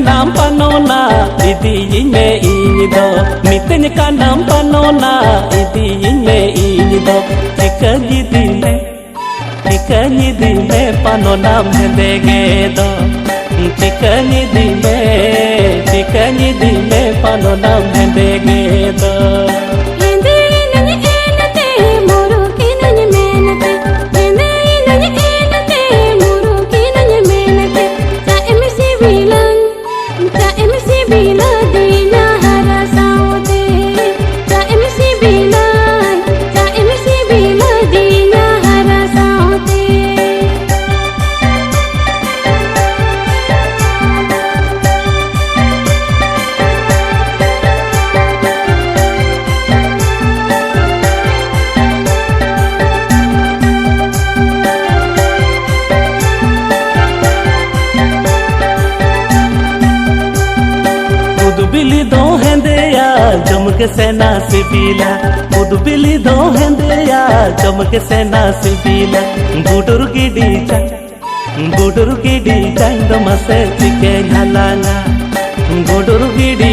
kanam panona idi me ido miten kanam panona idi me ido tikani di me panona mendege do tikani di me panona mendege do बिली दो हेंदेया जमके सेना सिबिला खुद बिली दो हेंदेया जमके सेना सिबिला गुडुर giddy जांग दमसे चिके झालांगा गुडुर giddy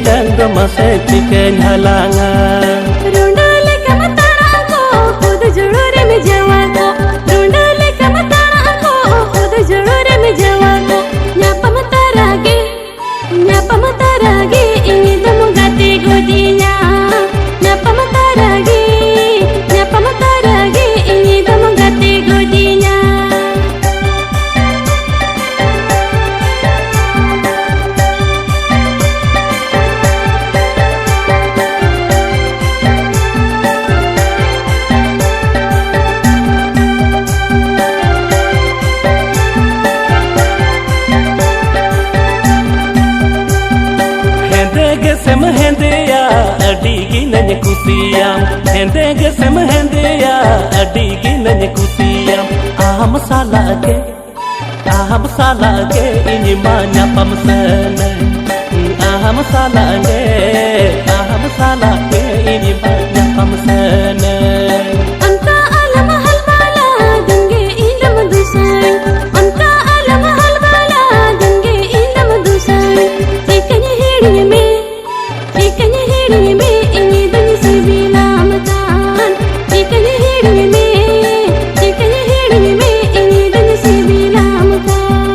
जांग दमसे चिके झालांगा रुंडाले कमताना को खुद जुड़ोरे में जवा को रुंडाले कमताना को खुद जुड़ोरे में जवा को nyapa matarage ini demu gati godinya nyapa matarage ini demu gati godinya sem hendeya adigi nanye kusiyam hendege sem hendeya adigi nanye kusiyam aham sala ke ini manya pamsana aham sala ke ini manya pamsana anta alam halbala dunge ilam dusai anta alam halbala dunge ilam dusai tikanye hedi me ini dun sibilam tan tikanye hedi me ini dun sibilam tan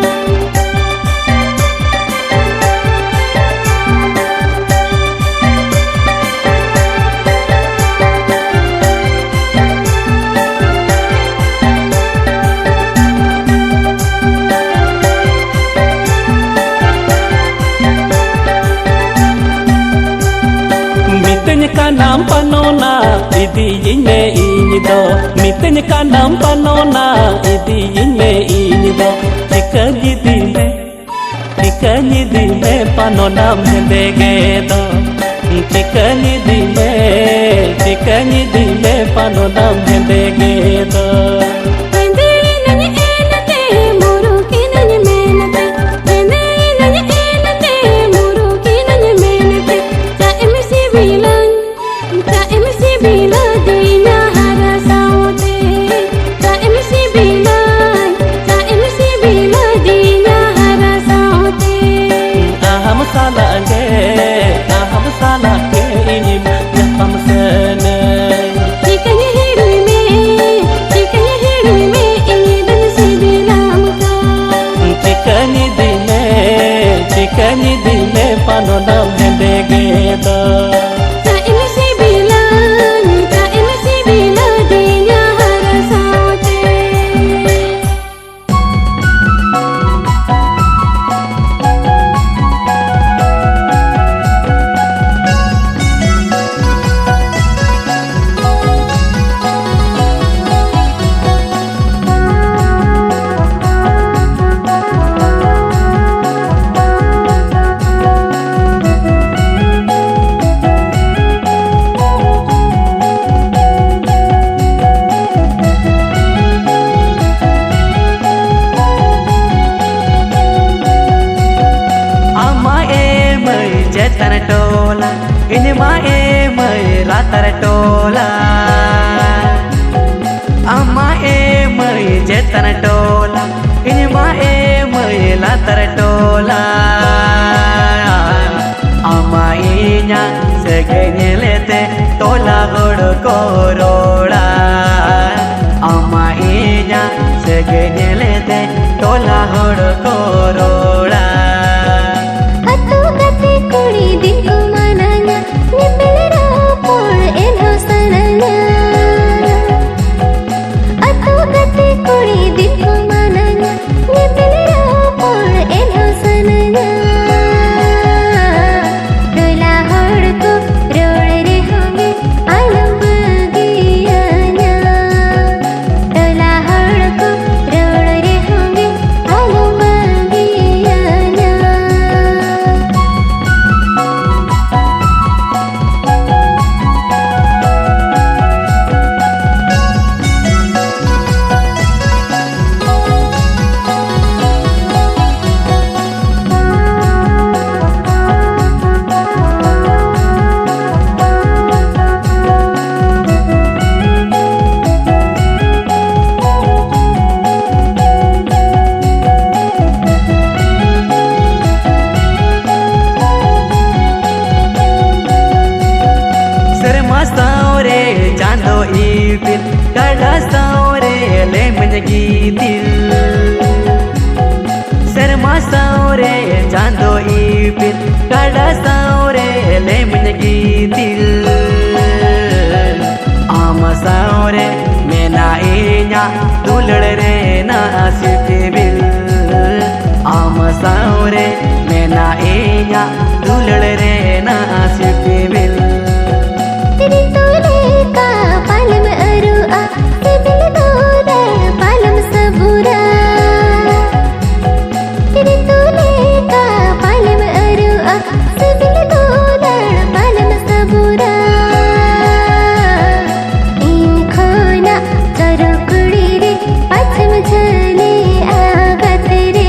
miten kanam panona idi me ido miten kanam panona idi me ido tikani di me panona mendege do tikani di me panona mendege do aham sala ke ini manya pamsana tikanye hedi me ini dun sibilam tan tikani di me panona mendege do tola ini mae mai ratar tola ama e mai jetan tola ini mae mai antar tola ama inya segenyelete tola hor korola ama inya segenyelete tola hor korola Atu kate kuri diku mananya Nipilira por enho sananya Atu kate kuri diku mananya Nipilira por enho sananya Dola hor ko rod re honge alam bagiyanya Dola hor ko rod re honge alam bagiyanya Sermasaure jando ipil kadasaure le menjidil Sermasaure jando ipil kadasaure le menjidil Amasaure mena inya dulad re nasibil Amasaure mena inya dulad re nasibil Tirintuleka palam arua sibil doda palam sabura Tirintuleka palam arua sibil doda palam sabura In khona charukudi re pacham chale agat re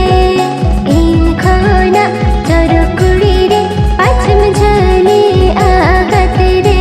In khona charukudi re pacham chale agat re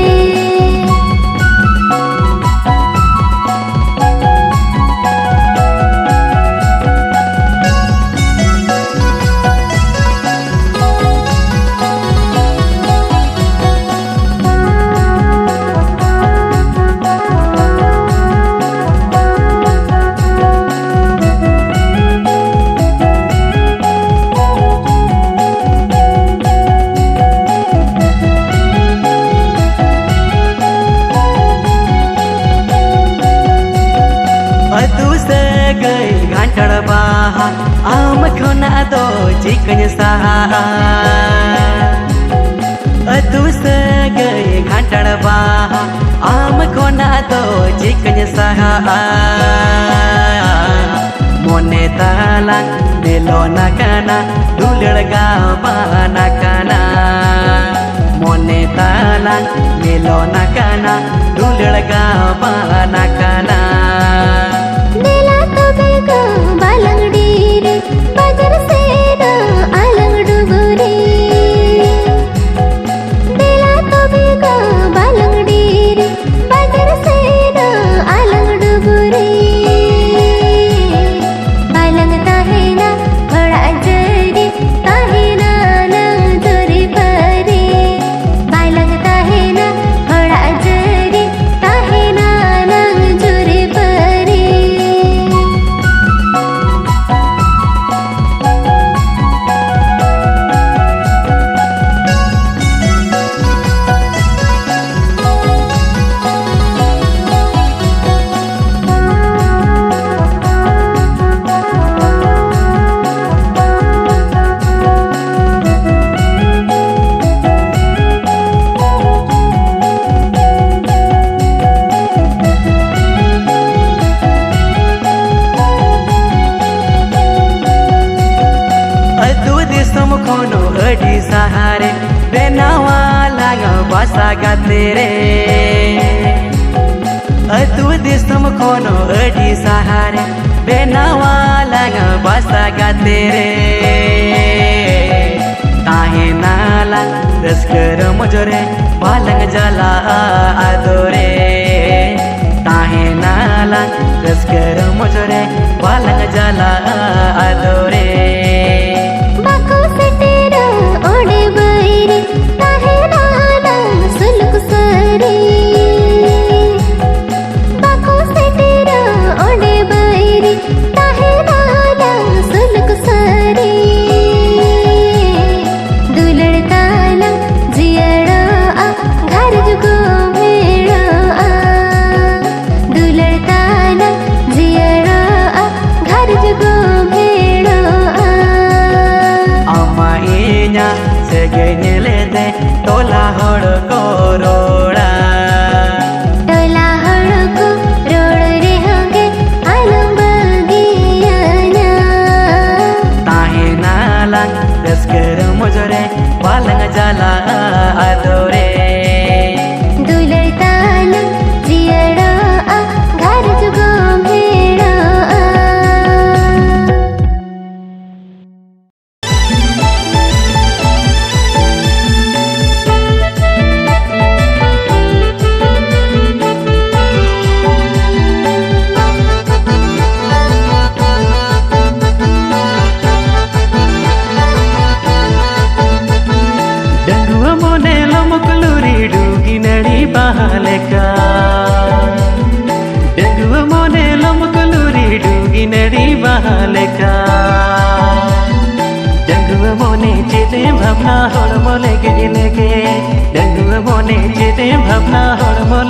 Atu segai gantar baha am khona do jikanya saha Atu segai gantar baha am khona do jikanya saha Mone talang nelona kana dulad ga bana kana Mone talang nelona kana dulad ga bana kana Nela tobe ko balangdi re bajar se na alang dubure Nela tobe ko balangdi re bajar se na alang dubure Balang tahena bada jari tahena nang jari pare Balang tahena bada jari tahena nang jari pare Atu disam khono adi sahare benawa laga basa gatere Atu disam khono adi sahare benawa laga basa gatere Tahe nala daskar mujore balang jala adore Tahe nala daskar mujore balang jala adore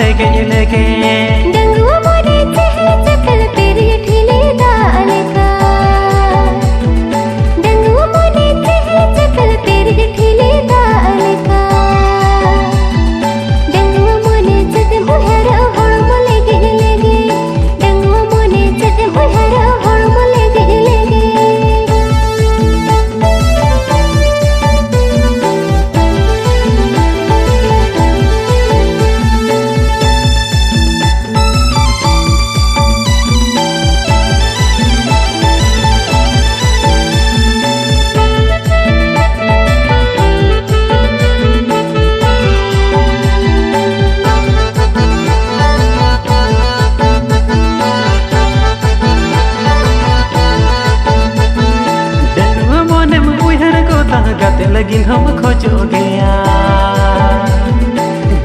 लेके डंगुआ मोने चहल चपल तेरी ठेले डाले का डंगुआ मोने चहल चपल तेरी ठेले डाले का डंगुआ मोने चते मुहरा होड़ मोले गे डंगुआ मोने चते मुहरा होड़ मोले गे गाते लगिन हम खोजो गया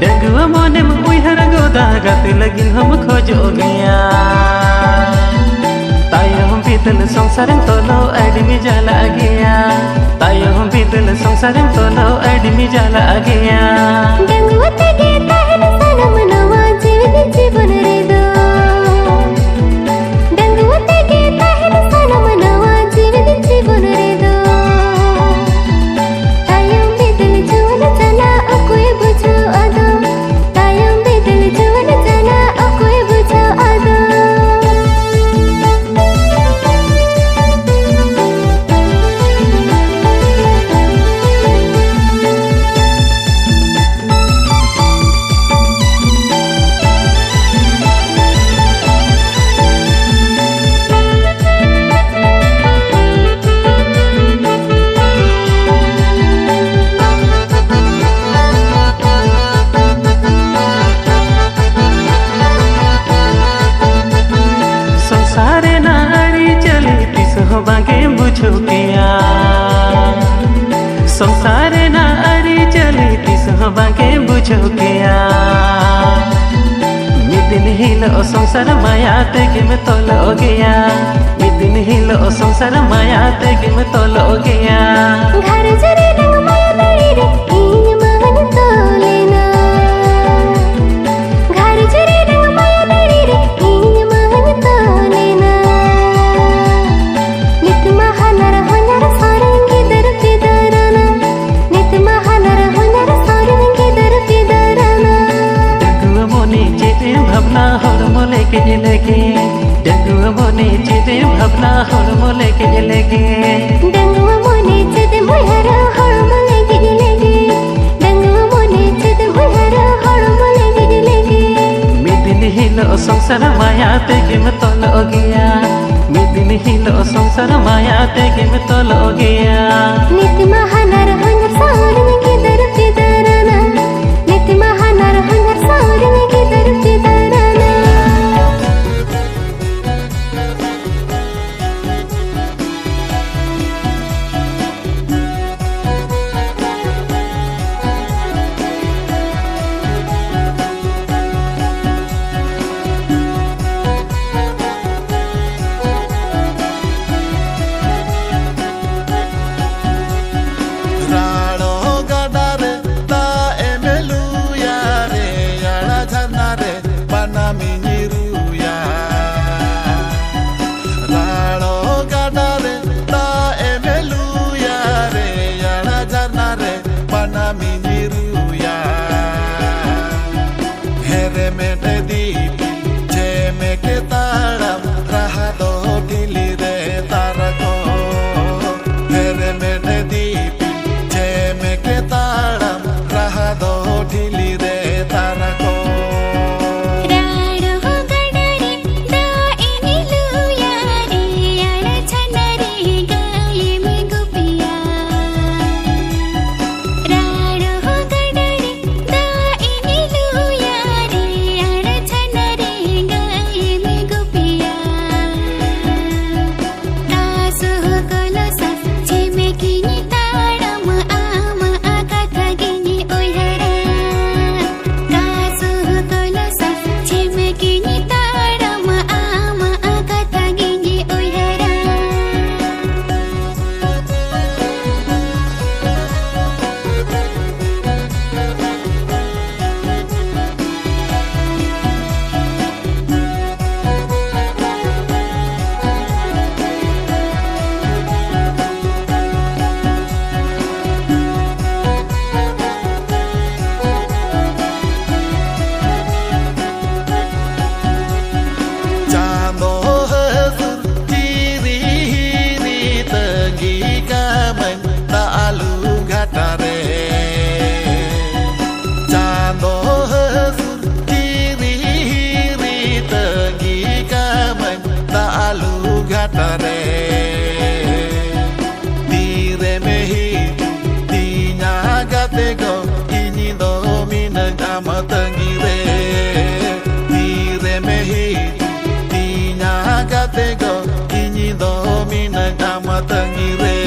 डंगुआ मोने में उहर गोदा गाते लगिन हम खोजो गया तायो हम बीतल संसार तोलो आदमी जाला गया तायो हम बीतल संसार तोलो आदमी जाला गया डंगुआ तेगे ताहन सनम नवा जीवन रे दो डंगुआ तेगे ताहन सनम नवा जीवन रे दो बांगे बुझो गया संसार ना अरी चली तिस बांगे बुझो गया मिदिन हिलो संसार माया तेगे में तोलो गया मिदिन हिलो संसार माया तेगे में तोलो गया घर जरे रंग माया बड़ी रे इन महन तोलेना घर जरे रंग माया बड़ी रे इन महन तोलेना भावना हर मोले के डंगुआ मोने चेते भावना हर मोले के डंगुआ मोने चेते मुहरा हर मोले के डंगुआ मोने चेते मुहरा हर मोले के मिदिन हिलो संसार माया तेगे में तोलो गया मिदिन हिलो संसार माया तेगे में तोलो गया नित महानर हंगर सावर में के दरते दराना नित महानर हंगर सावर में के दरते दराना Rano tare Tire mehi Tinya gatego Ini do mina kama tangire Tire mehi Tinya gatego Ini do mina kama tangire